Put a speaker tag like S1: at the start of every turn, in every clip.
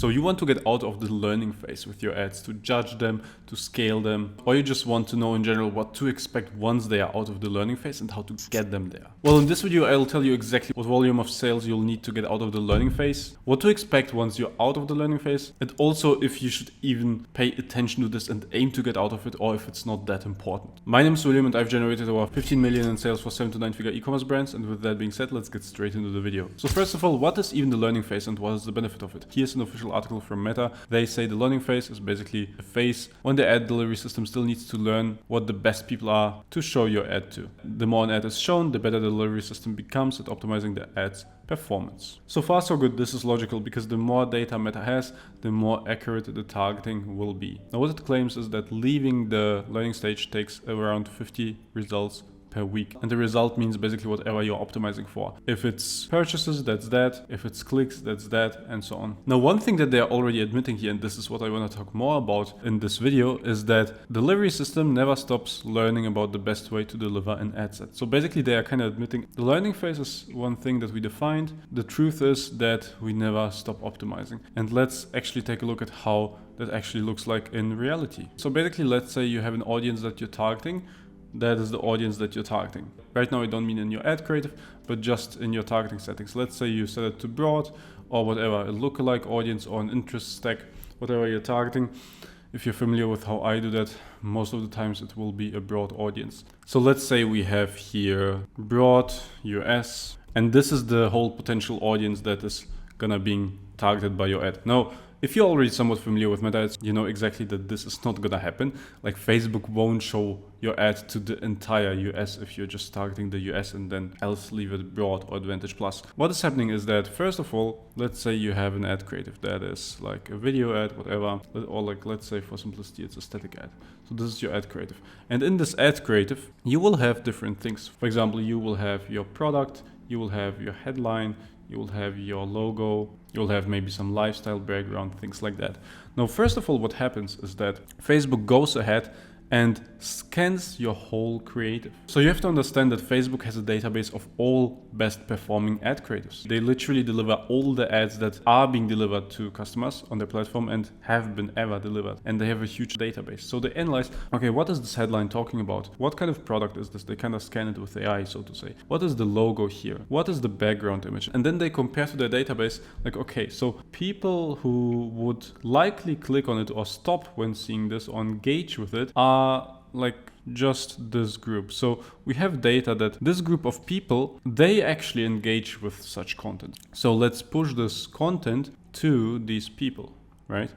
S1: So you want to get out of the learning phase with your ads, to judge them, to scale them, or you just want to know in general what to expect once they are out of the learning phase and how to get them there. Well, in this video, I'll tell you exactly what volume of sales you'll need to get out of the learning phase, what to expect once you're out of the learning phase, and also if you should even pay attention to this and aim to get out of it, or if it's not that important. My name is William and I've generated over 15 million in sales for 7 to 9 figure e-commerce brands. And with that being said, let's get straight into the video. So first of all, what is even the learning phase and what is the benefit of it? Here's an official article from Meta. They say the learning phase is basically a phase when the ad delivery system still needs to learn what the best people are to show your ad to. The more an ad is shown, the better the delivery system becomes at optimizing the ad's performance. So far so good. This is logical because the more data Meta has, the more accurate the targeting will be. Now what it claims is that leaving the learning stage takes around 50 results per week. And the result means basically whatever you're optimizing for. If it's purchases, that's that. If it's clicks, that's that, and so on. Now, one thing that they're already admitting here, and this is what I want to talk more about in this video, is that the delivery system never stops learning about the best way to deliver an ad set. So basically they are kind of admitting the learning phase is one thing that we defined. The truth is that we never stop optimizing. And let's actually take a look at how that actually looks like in reality. So basically, let's say you have an audience that you're targeting. That is the audience that you're targeting. Right now, I don't mean in your ad creative, but just in your targeting settings. Let's say you set it to broad or whatever, a lookalike audience or an interest stack, whatever you're targeting. If you're familiar with how I do that, most of the times it will be a broad audience. So let's say we have here broad US, and this is the whole potential audience that is gonna be targeted by your ad. Now, if you're already somewhat familiar with Meta ads, you know exactly that this is not gonna happen. Like Facebook won't show your ad to the entire US if you're just targeting the US and then else leave it broad or Advantage Plus. What is happening is that, first of all, let's say you have an ad creative that is like a video ad, whatever, or like, let's say for simplicity, it's a static ad. So this is your ad creative. And in this ad creative, you will have different things. For example, you will have your product, you will have your headline, you will have your logo, you'll have maybe some lifestyle background, things like that. Now, first of all, what happens is that Facebook goes ahead and scans your whole creative. So you have to understand that Facebook has a database of all best performing ad creatives. They literally deliver all the ads that are being delivered to customers on their platform and have been ever delivered. And they have a huge database. So they analyze, okay, what is this headline talking about? What kind of product is this? They kind of scan it with AI, so to say. What is the logo here? What is the background image? And then they compare to their database, like, okay, so people who would likely click on it or stop when seeing this or engage with it are like just this group. So we have data that this group of people, they actually engage with such content. So let's push this content to these people, right?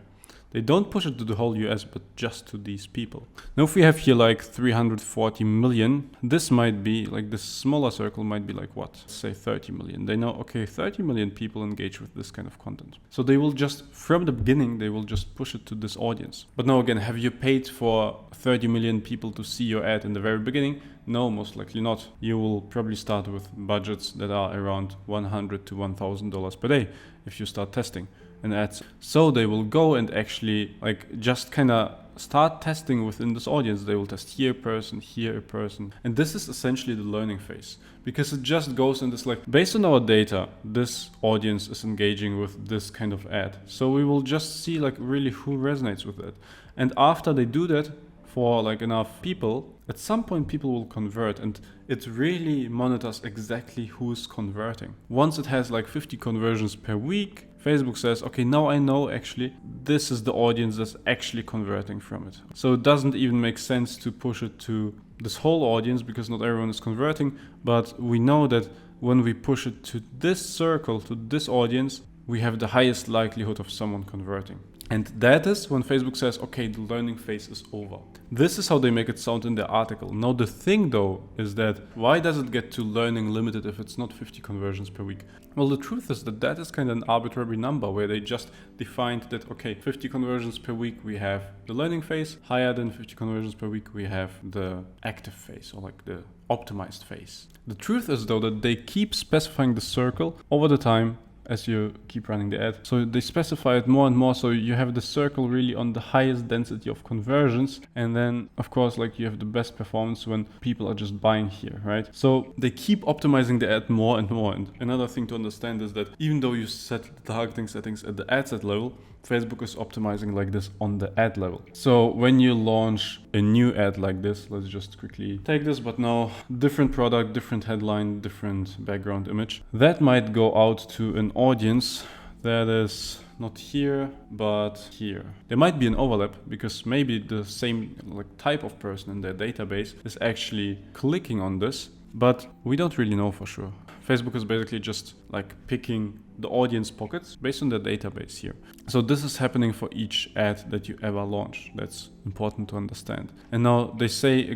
S1: They don't push it to the whole US, but just to these people. Now, if we have here like 340 million, this might be like this smaller circle might be like what? Say 30 million. They know, okay, 30 million people engage with this kind of content. So they will just, from the beginning, they will just push it to this audience. But now again, have you paid for 30 million people to see your ad in the very beginning? No, most likely not. You will probably start with budgets that are around $100 to $1,000 per day if you start testing and ads. So they will go and actually like just kind of start testing within this audience. They will test here a person. And this is essentially the learning phase because it just goes in this like, based on our data, this audience is engaging with this kind of ad. So we will just see like really who resonates with it. And after they do that for like enough people, at some point people will convert and it really monitors exactly who's converting. Once it has like 50 conversions per week, Facebook says, okay, now I know actually this is the audience that's actually converting from it. So it doesn't even make sense to push it to this whole audience because not everyone is converting. But we know that when we push it to this circle, to this audience, we have the highest likelihood of someone converting. And that is when Facebook says, okay, the learning phase is over. This is how they make it sound in their article. Now, the thing though is that why does it get to learning limited if it's not 50 conversions per week? Well, the truth is that that is kind of an arbitrary number where they just defined that, okay, 50 conversions per week, we have the learning phase. Higher than 50 conversions per week, we have the active phase or like the optimized phase. The truth is though that they keep specifying the circle over the time as you keep running the ad. So they specify it more and more, so you have the circle really on the highest density of conversions, and then of course like you have the best performance when people are just buying here, right? So they keep optimizing the ad more and more. And another thing to understand is that even though you set the targeting settings at the ad set level, Facebook is optimizing like this on the ad level. So when you launch a new ad like this, let's just quickly take this, but now different product, different headline, different background image, that might go out to an audience that is not here, but here. There might be an overlap because maybe the same like type of person in their database is actually clicking on this, but we don't really know for sure. Facebook is basically just like picking the audience pockets based on the database here. So this is happening for each ad that you ever launch. That's important to understand. And now they say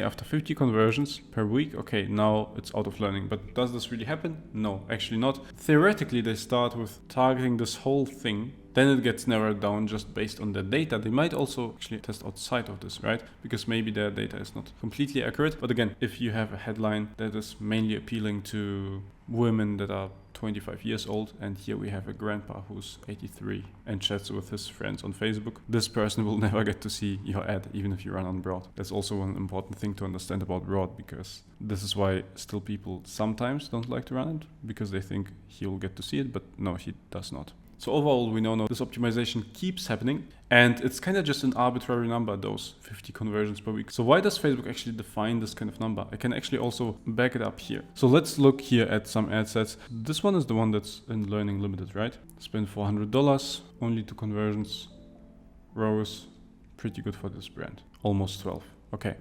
S1: after 50 conversions per week, okay, now it's out of learning. But does this really happen? No, actually not. Theoretically, they start with targeting this whole thing. Then it gets narrowed down just based on the data. They might also actually test outside of this, right? Because maybe their data is not completely accurate. But again, if you have a headline that is mainly appealing to women that are 25 years old, and here we have a grandpa who's 83 and chats with his friends on Facebook, this person will never get to see your ad, even if you run on broad. That's also one important thing to understand about broad, because this is why still people sometimes don't like to run it, because they think he will get to see it, but no, he does not. So overall, we know now this optimization keeps happening, and it's kind of just an arbitrary number, those 50 conversions per week. So why does Facebook actually define this kind of number? I can actually also back it up here. So let's look here at some ad sets. This one is the one that's in learning limited, right? Spend $400, only 2 conversions, rows, pretty good for this brand. Almost 12. Okay.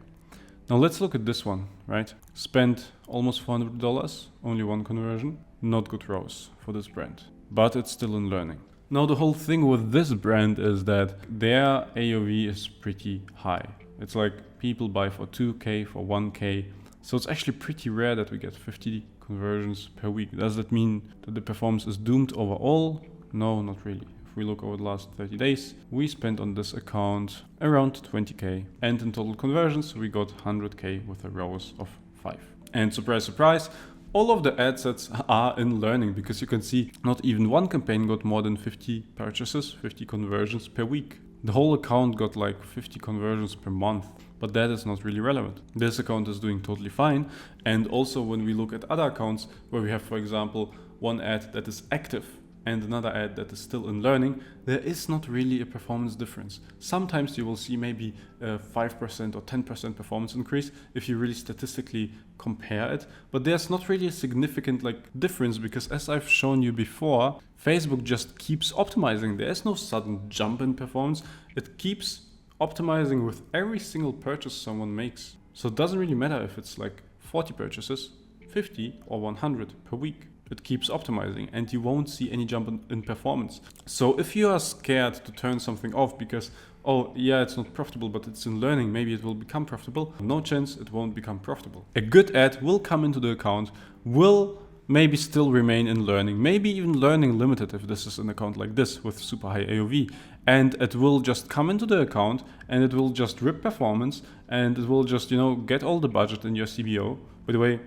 S1: Now let's look at this one, right? Spend almost $400, only 1 conversion, not good rows for this brand. But it's still in learning. Now the whole thing with this brand is that their AOV is pretty high. It's like people buy for 2K, for 1K. So it's actually pretty rare that we get 50 conversions per week. Does that mean that the performance is doomed overall? No, not really. If we look over the last 30 days, we spent on this account around 20K. And in total conversions, we got 100K with a ROAS of 5. And surprise, surprise, all of the ad sets are in learning, because you can see not even one campaign got more than 50 purchases, 50 conversions per week. The whole account got like 50 conversions per month, but that is not really relevant. This account is doing totally fine. And also when we look at other accounts where we have, for example, one ad that is active and another ad that is still in learning, there is not really a performance difference. Sometimes you will see maybe a 5% or 10% performance increase if you really statistically compare it, but there's not really a significant difference, because as I've shown you before, Facebook just keeps optimizing. There's no sudden jump in performance. It keeps optimizing with every single purchase someone makes. So it doesn't really matter if it's like 40 purchases, 50 or 100 per week. It keeps optimizing and you won't see any jump in performance. So if you are scared to turn something off because, oh yeah, it's not profitable, but it's in learning, maybe it will become profitable, no chance it won't become profitable. A good ad will come into the account, will maybe still remain in learning, maybe even learning limited if this is an account like this with super high AOV, and it will just come into the account and it will just rip performance and it will just, get all the budget in your CBO. By the way,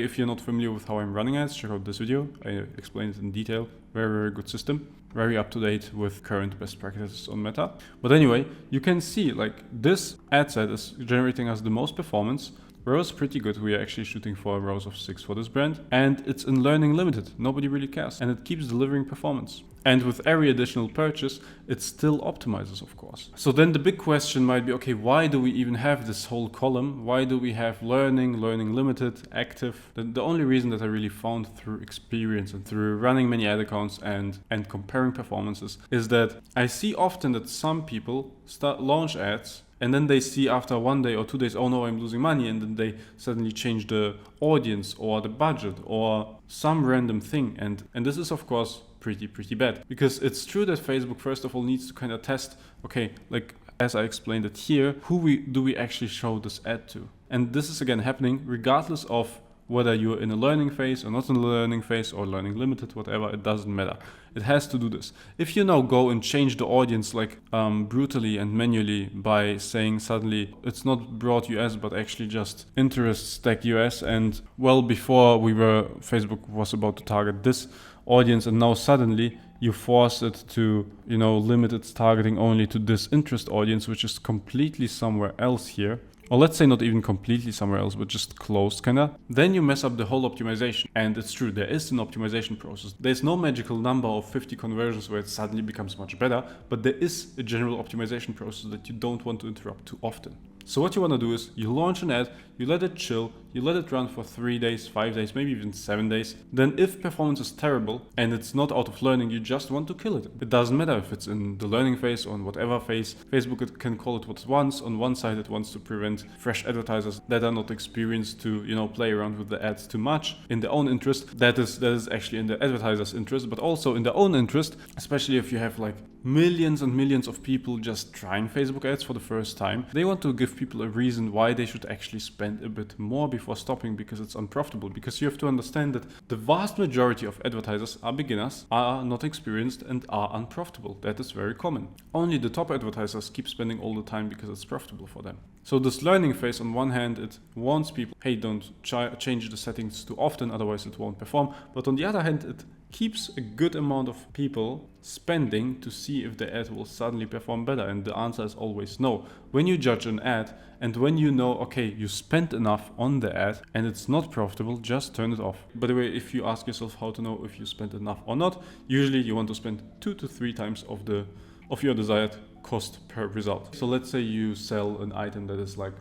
S1: if you're not familiar with how I'm running ads, check out this video. I explain it in detail. Very, very good system. Very up to date with current best practices on Meta. But anyway, you can see this ad set is generating us the most performance. ROAS pretty good. We are actually shooting for a ROAS of 6 for this brand. And it's in learning limited. Nobody really cares. And it keeps delivering performance. And with every additional purchase, it still optimizes, of course. So then the big question might be, okay, why do we even have this whole column? Why do we have learning limited, active? The only reason that I really found through experience and through running many ad accounts and comparing performances is that I see often that some people launch ads and then they see after 1 day or 2 days, oh no, I'm losing money. And then they suddenly change the audience or the budget or some random thing. And this is, of course, pretty bad, because it's true that Facebook first of all needs to kind of test, okay, as I explained it here, who do we actually show this ad to? And this is again happening regardless of whether you're in a learning phase or not in a learning phase or learning limited, whatever, it doesn't matter. It has to do this. If you now go and change the audience brutally and manually by saying suddenly it's not broad US but actually just interest stack US, and well before Facebook was about to target this audience, and now suddenly you force it to, limit its targeting only to this interest audience, which is completely somewhere else here. Or let's say not even completely somewhere else, but just close kinda. Then you mess up the whole optimization. And it's true, there is an optimization process. There's no magical number of 50 conversions where it suddenly becomes much better, but there is a general optimization process that you don't want to interrupt too often. So what you want to do is you launch an ad, you let it chill, you let it run for 3 days, 5 days, maybe even 7 days. Then if performance is terrible and it's not out of learning, you just want to kill it. It doesn't matter if it's in the learning phase or in whatever phase. Facebook can call it what it wants. On one side, it wants to prevent fresh advertisers that are not experienced to, play around with the ads too much in their own interest. That is actually in the advertiser's interest, but also in their own interest, especially if you have like millions and millions of people just trying Facebook ads for the first time. They want to give people a reason why they should actually spend a bit more before stopping because it's unprofitable. Because you have to understand that the vast majority of advertisers are beginners, are not experienced, and are unprofitable. That is very common. Only the top advertisers keep spending all the time because it's profitable for them. So this learning phase, on one hand, it warns people, hey, don't change the settings too often, otherwise it won't perform. But on the other hand, it keeps a good amount of people spending to see if the ad will suddenly perform better. And the answer is always no. When you judge an ad and when you know, okay, you spent enough on the ad and it's not profitable, just turn it off. By the way, if you ask yourself how to know if you spent enough or not, usually you want to spend 2 to 3 times of your desired cost per result. So let's say you sell an item that is like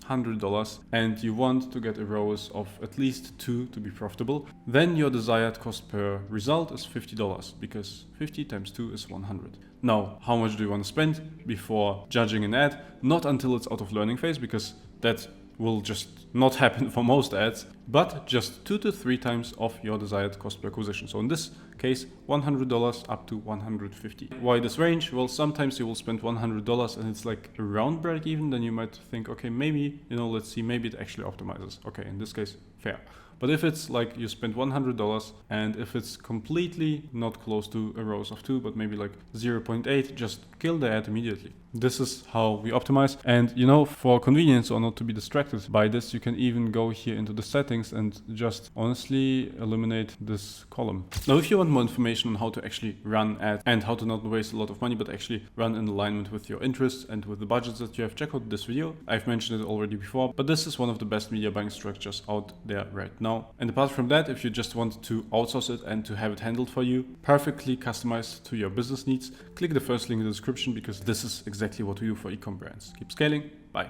S1: $100 and you want to get a ROAS of at least 2 to be profitable, then your desired cost per result is $50 because 50 times 2 is 100. Now, how much do you want to spend before judging an ad? Not until it's out of learning phase, because that will just not happen for most ads, but just 2 to 3 times of your desired cost per acquisition. So in this case, $100 up to $150. Why this range? Well, sometimes you will spend $100 and it's like around break even. Then you might think, okay, maybe, let's see, maybe it actually optimizes. Okay, in this case, fair. But if it's like you spend $100 and if it's completely not close to a ROAS of 2, but maybe like 0.8, just kill the ad immediately. This is how we optimize. And for convenience or not to be distracted by this, you can even go here into the settings and just honestly eliminate this column. Now, if you want more information on how to actually run ads and how to not waste a lot of money, but actually run in alignment with your interests and with the budgets that you have, check out this video. I've mentioned it already before, but this is one of the best media buying structures out there right now. And apart from that, if you just want to outsource it and to have it handled for you, perfectly customized to your business needs, click the first link in the description because this is exactly what we do for e-com brands. Keep scaling. Bye.